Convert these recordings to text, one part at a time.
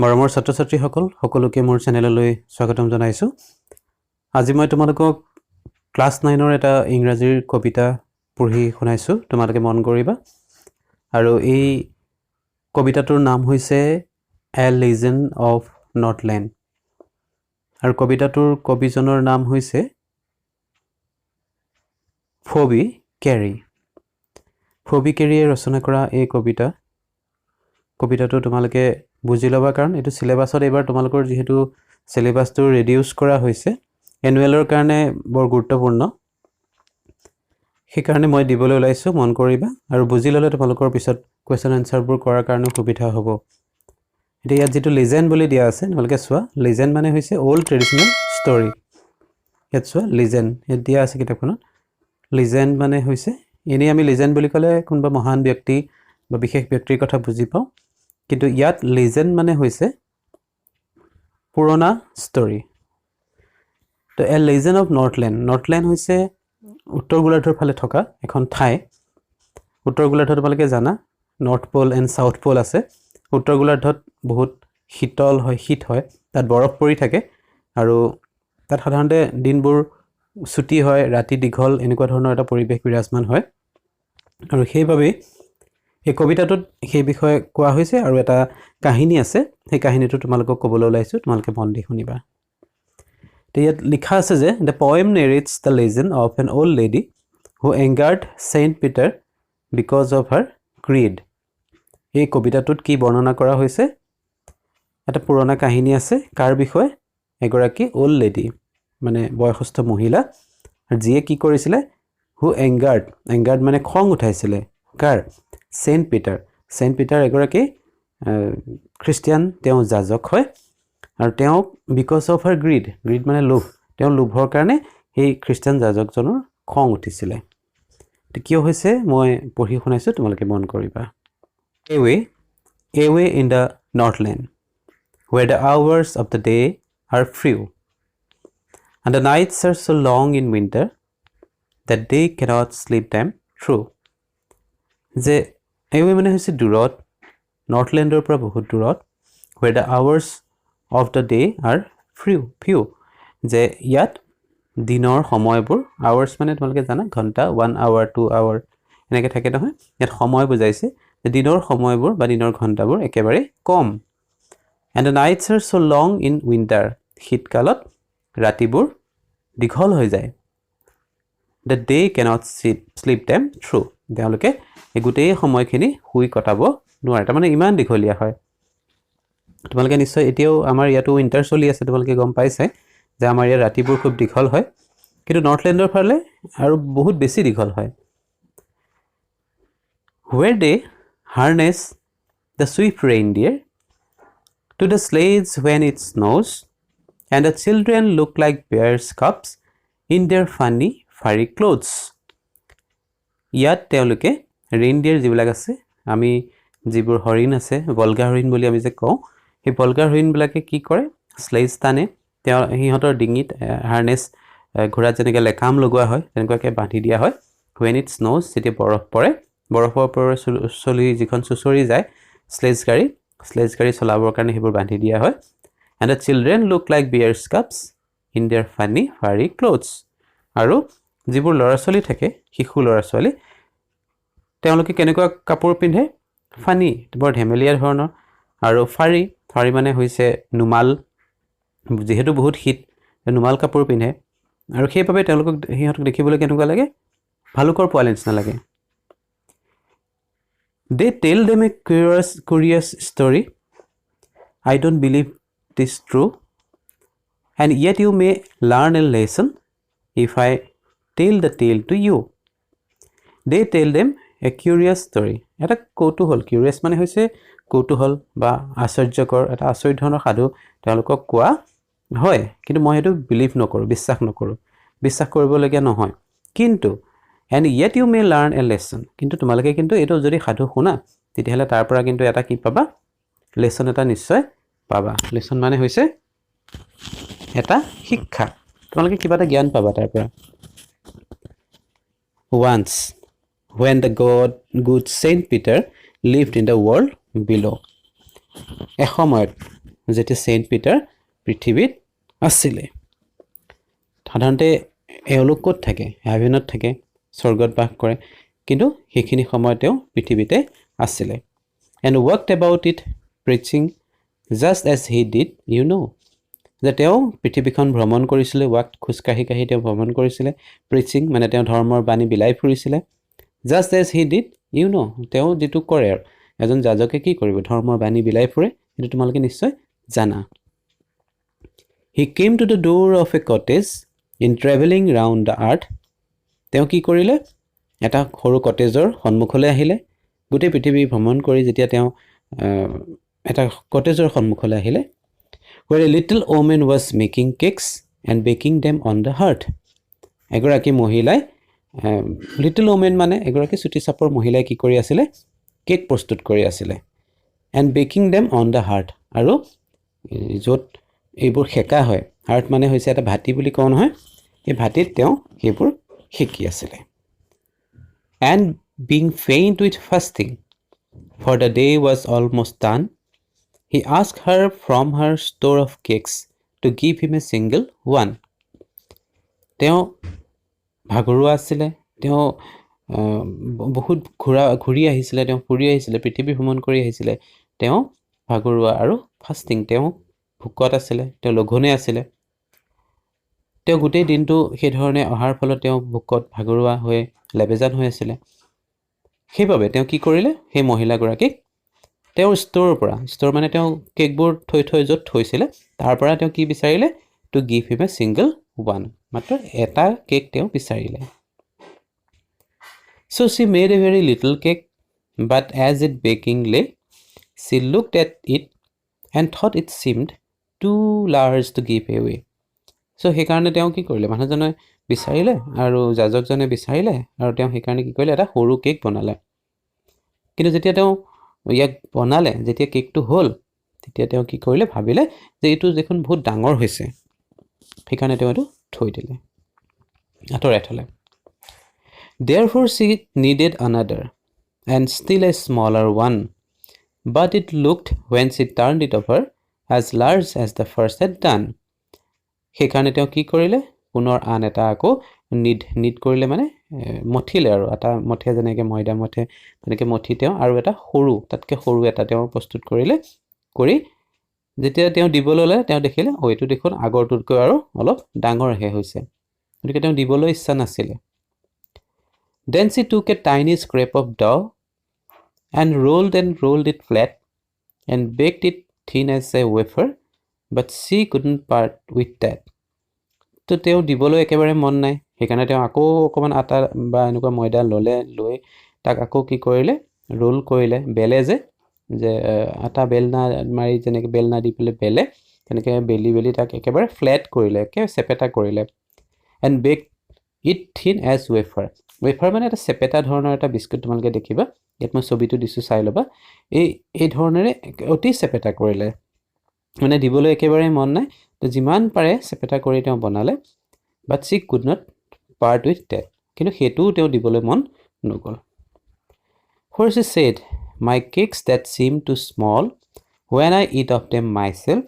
মৰমৰ ছাত্ৰ-ছাত্ৰীসকল সকলোকে মোৰ চেনেললৈ স্বাগতম জনাইছো। আজি মই তোমালোকক ক্লাছ 9 ৰ এটা ইংৰাজীৰ কবিতা পঢ়ি শুনাইছো। তোমালোকে মন কৰিবা। আৰু এই কবিতাটোৰ নাম হৈছে A Legend of Northland। আৰু কবিতাটোৰ কবিজনৰ নাম হৈছে ফবি কেৰী। ফবি কেৰীয়ে ৰচনা কৰা এই কবিতাটো তোমালোকে বুজি লবা, কাৰণ এটো সিলেবাসত এবাৰ তোমালোকৰ যেহেতু সিলেবাসটো ৰিডিউস কৰা হৈছে এনুৱেলৰ কাৰণে বৰ গুৰুত্বপূৰ্ণ, সেই কাৰণে মই দিবলৈ ওলাইছো। মন কৰিবা আৰু বুজি ললে তোমালোকৰ পিছত কোৱেশ্চন আনসাৰবোৰ কৰাৰ কাৰণে সুবিধা হ'ব। এটা ইয়াত যেটো লেজেন্ড বুলি দিয়া আছে, তোমালোকে চোৱা। লেজেন্ড মানে হৈছে ওল্ড ট্ৰেডিশনেল ষ্টৰী। ইয়াত চোৱা লেজেন্ড ইয়াত দিয়া আছে কিতাপখনত। লেজেন্ড মানে হৈছে, এনে আমি লেজেন্ড বুলি ক'লে কোনবা মহান ব্যক্তি বা বিশেষ ব্যক্তিৰ কথা বুজি পাওঁ, কিন্তু ইয়াত লেজেন্ড মানে হৈছে পুৰণা ষ্টৰী। তো এ লেজেন্ড অফ নৰ্থলেণ্ড। নৰ্থলেণ্ড হৈছে উত্তৰ গোলাৰ্ধৰ ফালে থকা এখন ঠাই। উত্তৰ গোলাৰ্ধত তোমালোকে জানা north pole and south pole আছে। উত্তৰ গোলাৰ্ধত বহুত শীতল হয়, শীত হয়, তাত বৰফ পৰি থাকে আৰু তাত সাধাৰণতে দিনবোৰ ছুটি হয়, ৰাতি দীঘল, এনেকুৱা ধৰণৰ এটা পৰিৱেশ বিৰাজমান হয়। আৰু সেইভাবে এই কবিতাটোত সেই বিষয়ে কোৱা হৈছে আৰু এটা কাহিনী আছে। সেই কাহিনীটো তোমালোকক ক'বলৈ ওলাইছো, তোমালোকে মন দি শুনিবা। তো ইয়াত লিখা আছে যে the poem narrates the legend of an old lady who angered Saint Peter because of her greed। এই কবিতাটোত কি বৰ্ণনা কৰা হৈছে? এটা পুৰণা কাহিনী আছে। কাৰ বিষয়ে? এগৰাকী ওল্ড লেডি, মানে বয়সস্থ মহিলা, যিয়ে কি কৰিছিলে? who angered মানে খং উঠাইছিলে। কাৰ? সেন্ট পিটাৰ এগৰাকী খ্ৰীষ্টিয়ান, তেওঁ যাজক হয়। আৰু তেওঁ বিকজ অফ হাৰ গ্ৰীড মানে লোভ, তেওঁ লোভৰ কাৰণে সেই খ্ৰীষ্টিয়ান যাজকজনৰ খং উঠিছিলে। তো কিয় হৈছে মই পঢ়ি শুনাইছো, তোমালোকে মন কৰিবা। Away in the Northland where the hours of the day are few and the nights are so long in winter that they cannot sleep them through। যে away মানে হৈছে দূৰত, নৰ্থলেণ্ডৰ পৰা বহুত দূৰত। where the hours of the day are few যে ইয়াত দিনৰ সময়বোৰ, hours মানে তোমালোকে জানা ঘণ্টা, 1 hour 2 hour এনেকৈ থাকে নহয়। ইয়াত সময় বুজাইছে যে দিনৰ সময়বোৰ বা দিনৰ ঘণ্টাবোৰ একেবাৰে কম। and the nights are so long in winter, শীতকালত ৰাতিবোৰ দীঘল হৈ যায়। that they cannot sleep them through, তেওঁলোকে এই গোটেই সময়খিনি শুই কটাব নোৱাৰে, তাৰমানে ইমান দীঘলীয়া হয়। তোমালোকে নিশ্চয় এতিয়াও আমাৰ ইয়াতো উইন্টাৰ চলি আছে, তোমালোকে গম পাইছে যে আমাৰ ইয়াত ৰাতিবোৰ খুব দীঘল হয়, কিন্তু নৰ্থলেণ্ডৰ ফালে আৰু বহুত বেছি দীঘল হয়। where they harness the swift reindeer to the sleighs when it snows and the children look like bears cubs in their funny furry clothes। ইয়াত তেওঁলোকে ৰেইনডিয়াৰ যিবিলাক আছে, আমি যিবোৰ হৰিণ আছে, বলগা হৰিণ বুলি আমি যে কওঁ, সেই বলগা হৰিণবিলাকে কি কৰে? স্লেজ টানে। তেওঁ সিহঁতৰ ডিঙিত হাৰ্নেছ, ঘোঁৰাত যেনেকৈ লেকাম লগোৱা হয় তেনেকুৱাকৈ বান্ধি দিয়া হয়। when it snows, যেতিয়া বৰফ পৰে, বৰফৰ পৰা চলি যিখন চুচৰি যায় স্লেজ গাড়ী চলাবৰ কাৰণে সেইবোৰ বান্ধি দিয়া হয়। and the children look like bears cubs in their funny furry clothes। আৰু যিবোৰ ল'ৰা ছোৱালী থাকে, শিশু ল'ৰা ছোৱালী, তেওঁলোকে কেনেকুৱা কাপোৰ পিন্ধে? ফানি, বৰ ধেমেলীয়া ধৰণৰ। আৰু ফাৰি মানে হৈছে নুমাল, যিহেতু বহুত শীত, নুমাল কাপোৰ পিন্ধে। আৰু সেইবাবে সিহঁতক দেখিবলৈ কেনেকুৱা লাগে? ভালুকৰ পোৱালি নিচিনা লাগে। they tell them a curious story, I don't believe this true, and yet you may learn a lesson if I tell the tale to you। they tell them a curious story, এটা কৌতূহল, curious মানে হৈছে কৌতূহল বা আশ্চৰ্যকৰ, এটা আচৰিত ধৰণৰ সাধু তেওঁলোকক কোৱা হয়। কিন্তু মই সেইটো বিলিভ নকৰোঁ, বিশ্বাস কৰিবলগীয়া নহয়। কিন্তু and yet you may learn a lesson, কিন্তু তোমালোকে কিন্তু এইটো যদি সাধু শুনা তেতিয়াহ'লে তাৰ পৰা কিন্তু এটা কি পাবা? লেসন এটা নিশ্চয় পাবা। লেসন মানে হৈছে এটা শিক্ষা, তোমালোকে কিবা এটা জ্ঞান পাবা তাৰ পৰা। once when the good Saint Peter lived in the world below, এসময়ত যেতিয়া সেন্ট পিটাৰ পৃথিৱীত আছিলে সাধাৰণতে এওঁলোক ক'ত থাকে হেভেনত থাকে স্বৰ্গত বাস কৰে কিন্তু সেইখিনি সময়ত তেওঁ পৃথিৱীতে আছিলে and worked about it preaching just as he did you know যে তেওঁ পৃথিৱীখন ভ্ৰমণ কৰিছিলে ৱাক খুজকাঢ়ি কাঢ়ি তেওঁ ভ্ৰমণ কৰিছিলে প্ৰিচিং মানে তেওঁ ধৰ্মৰ বাণী বিলাই ফুৰিছিলে just as he did you know তেওঁ যেটো কৰে এজন যাজকে কি কৰিব ধৰ্মৰ বাণী বিলাই ফুৰে এটো তোমালোকে নিশ্চয় জানা he came to the door of a cottage in traveling round the earth তেওঁ কি কৰিলে এটা সৰু কটেজৰ সন্মুখলৈ আহিলে গোটেই পৃথিৱী ভ্ৰমণ কৰি যেতিয়া তেওঁ এটা কটেজৰ সন্মুখলৈ আহিলে where a little woman was making cakes and baking them on the hearth এগৰাকী মহিলাই লিটল ওমেন মানে এগৰাকী চুটি চাপৰ মহিলাই কি কৰি আছিলে কেক প্ৰস্তুত কৰি আছিলে and baking them on the hearth আৰু য'ত এইবোৰ হেকা হয় হাৰ্ট মানে হৈছে এটা ভাটি বুলি কোৱা নহয় এই ভাটিত তেওঁ সেইবোৰ হেকি আছিলে and being faint with fasting for the day was almost done he asked her from her store of cakes to give him a single one তেওঁ ভাগৰুৱা আছিলে তেওঁ বহুত ঘূৰি আহিছিলে তেওঁ ফুৰি আহিছিলে পৃথিৱী ভ্ৰমণ কৰি আহিছিলে তেওঁ ভাগৰুৱা আৰু ফাস্টিং তেওঁ ভোকত আছিলে তেওঁ লঘোনে আছিলে তেওঁ গোটেই দিনটো সেই ধৰণে অহাৰ ফলত তেওঁ ভোকত ভাগৰুৱা হৈ লেবেজান হৈ আছিলে সেইবাবে তেওঁ কি কৰিলে সেই মহিলাগৰাকীক তেওঁৰ ষ্ট'ৰৰ পৰা ষ্ট'ৰ মানে তেওঁ কেকবোৰ থৈ য'ত থৈছিলে তাৰ পৰা তেওঁ কি বিচাৰিলে to give him A single one মাত্ৰ এটা কেক তেওঁ বিচাৰিলে so she made a very little cake but as it baking lay she looked at it and thought it seemed too large to give away so সেইকাৰণে তেওঁ কি কৰিলে মানুহজনে বিচাৰিলে আৰু যাজকজনে বিচাৰিলে আৰু তেওঁ সেইকাৰণে কি কৰিলে এটা সৰু কেক বনালে কিন্তু যেতিয়া তেওঁ ইয়াক বনালে যেতিয়া কেকটো হ'ল তেতিয়া তেওঁ কি কৰিলে ভাবিলে যে এইটো দেখোন বহুত ডাঙৰ হৈছে সেইকাৰণে তেওঁ এটো থৈ দিলে আঁতৰাই থলে therefore she needed another and still a smaller one but it looked when she turned it over as large as the first had done সেইকাৰণে তেওঁ কি কৰিলে পুনৰ আন এটা আকৌ নিড কৰিলে মানে মঠিলে আৰু এটা মঠে যেনেকৈ ময়দা মঠে তেনেকৈ মঠি তেওঁ আৰু এটা সৰু তাতকৈ সৰু এটা তেওঁ প্ৰস্তুত কৰিলে কৰি যেতিয়া তেওঁ দিবলৈ ল'লে তেওঁ দেখিলে এইটো দেখোন আগৰটোতকৈ আৰু অলপ ডাঙৰহে হৈছে গতিকে তেওঁ দিবলৈ ইচ্ছা নাছিলে then she took a tiny scrap of dough and rolled it flat and baked it thin as a wafer but she couldn't part with that তো তেওঁ দিবলৈ একেবাৰে মন নাই সেইকাৰণে তেওঁ আকৌ অকমান আটা বা এনেকুৱা ময়দা লৈ তাক আকৌ কি কৰিলে ৰোল কৰিলে বেলে যে আটা বেলনা মাৰি যেনেকৈ বেলনা দি পেলাই বেলে তেনেকৈ বেলি তাক একেবাৰে ফ্লেট কৰিলে একেবাৰে চেপেটা কৰিলে and baked it thin as wafer মানে এটা চেপেটা ধৰণৰ এটা বিস্কুট তোমালোকে দেখিবা ইয়াত মই ছবিটো দিছোঁ চাই ল'বা এই ধৰণেৰে অতি চেপেটা কৰিলে মানে দিবলৈ একেবাৰে মন নাই তো যিমান পাৰে চেপেটা কৰি তেওঁ বনালে but she could not part with that কিন্তু হেতুও তেওঁ দিবলৈ মন নগল for she said my cakes that seem too small when I eat of them myself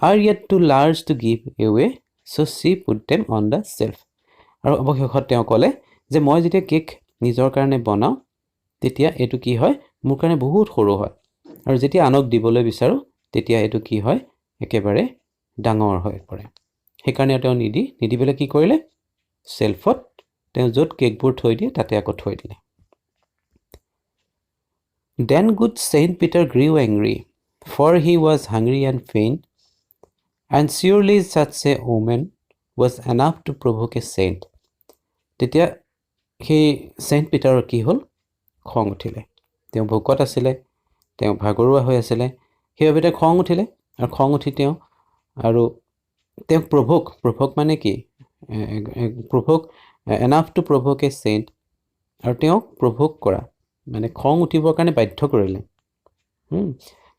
are yet too large to give away so she put them on the shelf আৰু অৱশেষত তেওঁ ক'লে যে মই যেতিয়া কেক নিজৰ কাৰণে বনাওঁ তেতিয়া এটো কি হয় মোৰ কাৰণে বহুত সৰু হয় আৰু যেতিয়া আনক দিবলৈ বিচাৰো তেতিয়া এটো কি হয় একেবাৰে ডাঙৰ হৈ পৰে সেইকাৰণে তেওঁ নিদি পেলাই কি কৰিলে শেলফত তেওঁ য'ত কেকবোৰ থৈ দিয়ে তাতে আকৌ থৈ দিলে then good Saint Peter grew angry for he was hungry and faint and surely such a woman was enough to provoke a saint তেতিয়া সেই সেন্ট পিটাৰৰ কি হ'ল খং উঠিলে তেওঁ ভোকত আছিলে তেওঁ ভাগৰুৱা হৈ আছিলে সেইবাবে তেওঁ খং উঠিলে আৰু খং উঠি তেওঁ প্ৰভোক মানে কি প্ৰভোক এনাফ টু প্ৰভোক এ সেন্ট আৰু তেওঁক প্ৰভোক কৰা মানে খং উঠিবৰ কাৰণে বাধ্য কৰিলে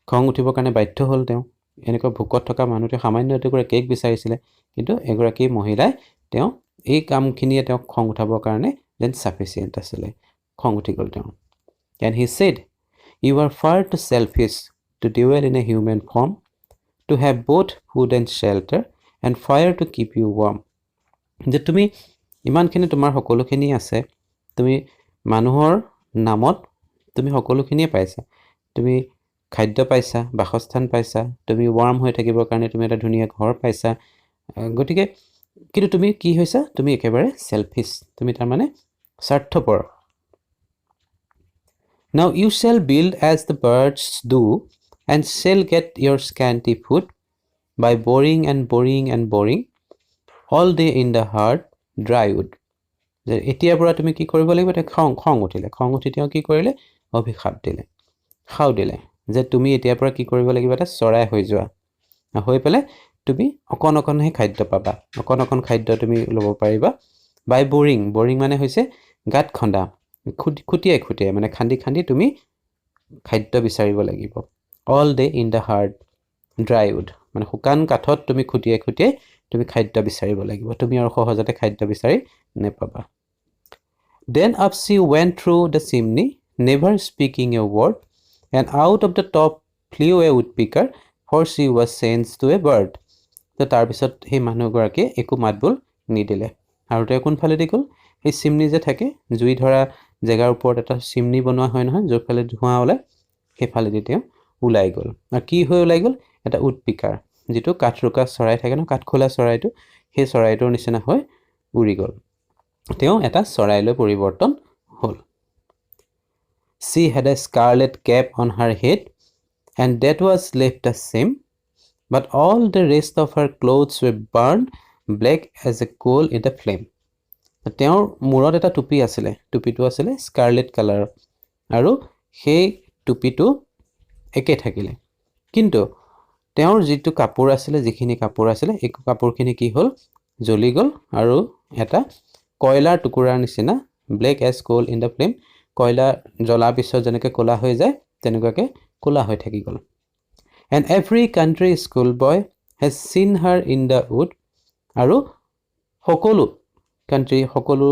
খং উঠিবৰ কাৰণে বাধ্য হ'ল তেওঁ এনেকুৱা ভোকত থকা মানুহটো সামান্য এটুকুৰা কেক বিচাৰিছিলে কিন্তু এগৰাকী মহিলাই তেওঁ এই কামখিনিয়ে তেওঁক খং উঠাবৰ কাৰণে দেন সাফিচিয়েণ্ট আছিলে খং উঠি গ'ল তেওঁ and he said you are far too selfish to dwell in a human form to have both food and shelter and fire to keep you warm. যে তুমি ইমানখিনি তোমাৰ সকলোখিনি আছে, তুমি মানুহৰ নামত তুমি সকলোখিনিয়ে পাইছা, তুমি খাদ্য পাইছা, বাসস্থান পাইছা, তুমি ৱাৰ্ম হৈ থাকিবৰ কাৰণে তুমি এটা ধুনীয়া ঘৰ পাইছা, গতিকে কিন্তু তুমি কি হৈছা, তুমি একেবাৰে সেলফিশ, তুমি তাৰ মানে স্বাৰ্থপৰ. Now you shall build as the birds do and shall get your scanty food by boring and boring and boring all day in the hard dry wood. যে এতিয়াৰ পৰা তুমি কি কৰিব লাগিব, এটা খং উঠিলে, খং উঠি তেওঁ কি কৰিলে, অভিশাপ দিলে, খাও দিলে যে তুমি এতিয়াৰ পৰা কি কৰিব লাগিব, এটা চৰাই হৈ যোৱা, হৈ পেলাই তুমি অকণ অকণহে খাদ্য পাবা, অকণ অকণ খাদ্য তুমি ল'ব পাৰিবা. বাই বৰিং, বৰিং মানে হৈছে গাঁত খন্দা, খুটিয়াই খুটিয়াই মানে খান্দি খান্দি তুমি খাদ্য বিচাৰিব লাগিব. All day in the hard dry wood, মানে শুকান কাঠত তুমি খুটিয়াই খুটিয়াই তুমি খাদ্য বিচাৰিব লাগিব, তুমি আৰু সহজতে খাদ্য বিচাৰি নেপাবা. Then up she went through the chimney, never speaking a word, and out of the top flew a woodpecker, for she was changed to a bird. তো তাৰপিছত সেই মানুহগৰাকীয়ে একো মাতবোল নিদিলে আৰু তেওঁ কোনফালেদি গ'ল, সেই চিমনি যে থাকে, জুই ধৰা জেগাৰ ওপৰত এটা চিমনি বনোৱা হয় নহয়, য'ৰফালে ধোঁৱা ওলায়, সেইফালেদি তেওঁ ওলাই গ'ল. আৰু কি হৈ ওলাই গ'ল, এটা উডপিকাৰ, যিটো কাঠৰোকা চৰাই থাকে ন, কাঠখোলা চৰাইটো, সেই চৰাইটোৰ নিচিনা হৈ উৰি গ'ল, তেওঁ এটা চৰাইলৈ পৰিৱৰ্তন হ'ল. She had a scarlet cap on her head and that was left the same, but all the rest of her clothes were burned black as a coal in the flame. তেওঁৰ মূৰত এটা টুপি আছিলে, টুপিটো আছিলে স্কাৰলেট কালাৰ, আৰু সেই টুপিটো একে থাকিলে, কিন্তু তেওঁৰ যিটো কাপোৰ আছিলে, যিখিনি কাপোৰ আছিলে, এই কাপোৰখিনি কি হ'ল, জ্বলি গ'ল আৰু এটা কয়লাৰ টুকুৰাৰ নিচিনা, black as coal in the flame, কয়লা জ্বলাৰ পিছত যেনেকৈ ক'লা হৈ যায় তেনেকুৱাকৈ ক'লা হৈ থাকি গ'ল. And every country school boy has seen her in the wood, আৰু সকলো কাণ্ট্ৰি, সকলো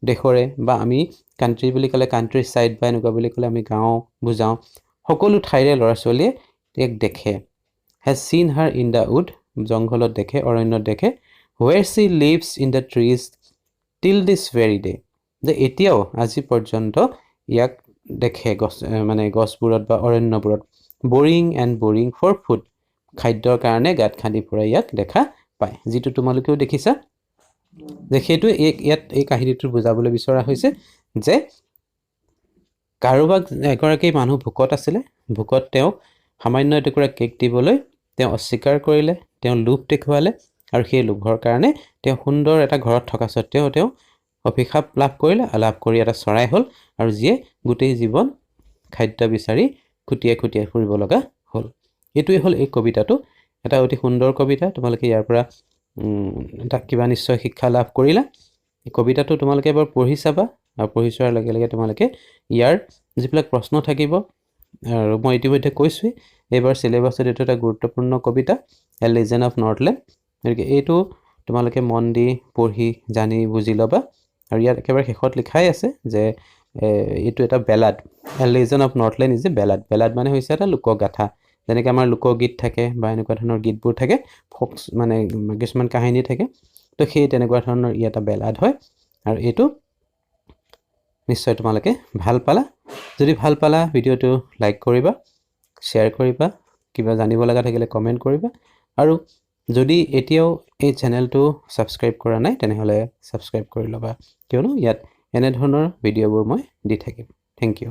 দেশৰে, বা আমি কাণ্ট্ৰি বুলি ক'লে কাণ্ট্ৰি ছাইড বা এনেকুৱা বুলি ক'লে আমি গাঁও বুজাওঁ, সকলো ঠাইৰে ল'ৰা ছোৱালীয়ে তেওঁক দেখে. has seen her in the wood, জংঘলত দেখে, অৰণ্যত দেখে, where she lives in the trees till this very day, যে এতিয়াও আজি পৰ্যন্ত ইয়াক দেখে, গছ মানে গছবোৰত বা অৰণ্যবোৰত, boring and boring for food, খাদ্যৰ কাৰণে গাঁত খান্দি ফুৰা ইয়াক দেখা পায়, যিটো তোমালোকেও দেখিছা. যে সেইটো ইয়াত এই কাহিনীটো বুজাবলৈ বিচৰা হৈছে যে কাৰোবাক, এগৰাকী মানুহ ভোকত আছিলে, ভোকত তেওঁক সামান্য এটুকুৰা কেক দিবলৈ তেওঁ অস্বীকাৰ কৰিলে, তেওঁ লোভ দেখুৱালে, আৰু সেই লোভৰ কাৰণে তেওঁ সুন্দৰ এটা ঘৰত থকা স্বত্তেও তেওঁ অভিশাপ লাভ কৰিলে, লাভ কৰি এটা চৰাই হ'ল, আৰু যিয়ে গোটেই জীৱন খাদ্য বিচাৰি খুটিয়াই খুটিয়াই ফুৰিব লগা হ'ল. এইটোৱে হ'ল এই কবিতাটো, এটা অতি সুন্দৰ কবিতা. তোমালোকে ইয়াৰ পৰা এটা কিবা নিশ্চয় শিক্ষা লাভ কৰিলা. এই কবিতাটো তোমালোকে এবাৰ পঢ়ি চাবা, আৰু পঢ়ি চোৱাৰ লগে লগে তোমালোকে ইয়াৰ যিবিলাক প্ৰশ্ন থাকিব, আৰু মই ইতিমধ্যে কৈছোঁৱেই, এইবাৰ চিলেবাছত এইটো এটা গুৰুত্বপূৰ্ণ কবিতা, এ লেজেণ্ড অফ নৰ্থলেণ্ড. গতিকে এইটো তোমালোকে মন দি পঢ়ি জানি বুজি ল'বা. আৰু ইয়াত একেবাৰে শেষত লিখাই আছে যে এইটো এটা ballad, a legend of Northland is a ballad. Ballad মানে হৈছে এটা লোকগাথা, যেনেকৈ আমাৰ লোকগীত থাকে বা এনেকুৱা ধৰণৰ গীতবোৰ থাকে, ফক্স মানে কিছুমান কাহিনী থাকে, তো সেই তেনেকুৱা ধৰণৰ ই এটা বেলাড হয়. আৰু এইটো নিশ্চয় তোমালোকে ভাল পালা. যদি ভাল পালা, ভিডিঅ'টো লাইক কৰিবা, শ্বেয়াৰ কৰিবা, কিবা জানিব লগা থাকিলে কমেণ্ট কৰিবা, আৰু যদি এতিয়াও এই চেনেলটো ছাবস্ক্ৰাইব কৰা নাই তেনেহ'লে ছাবস্ক্ৰাইব কৰি ল'বা, কিয়নো ইয়াত এনেধৰণৰ ভিডিঅ'বোৰ মই দি থাকিম. Thank U.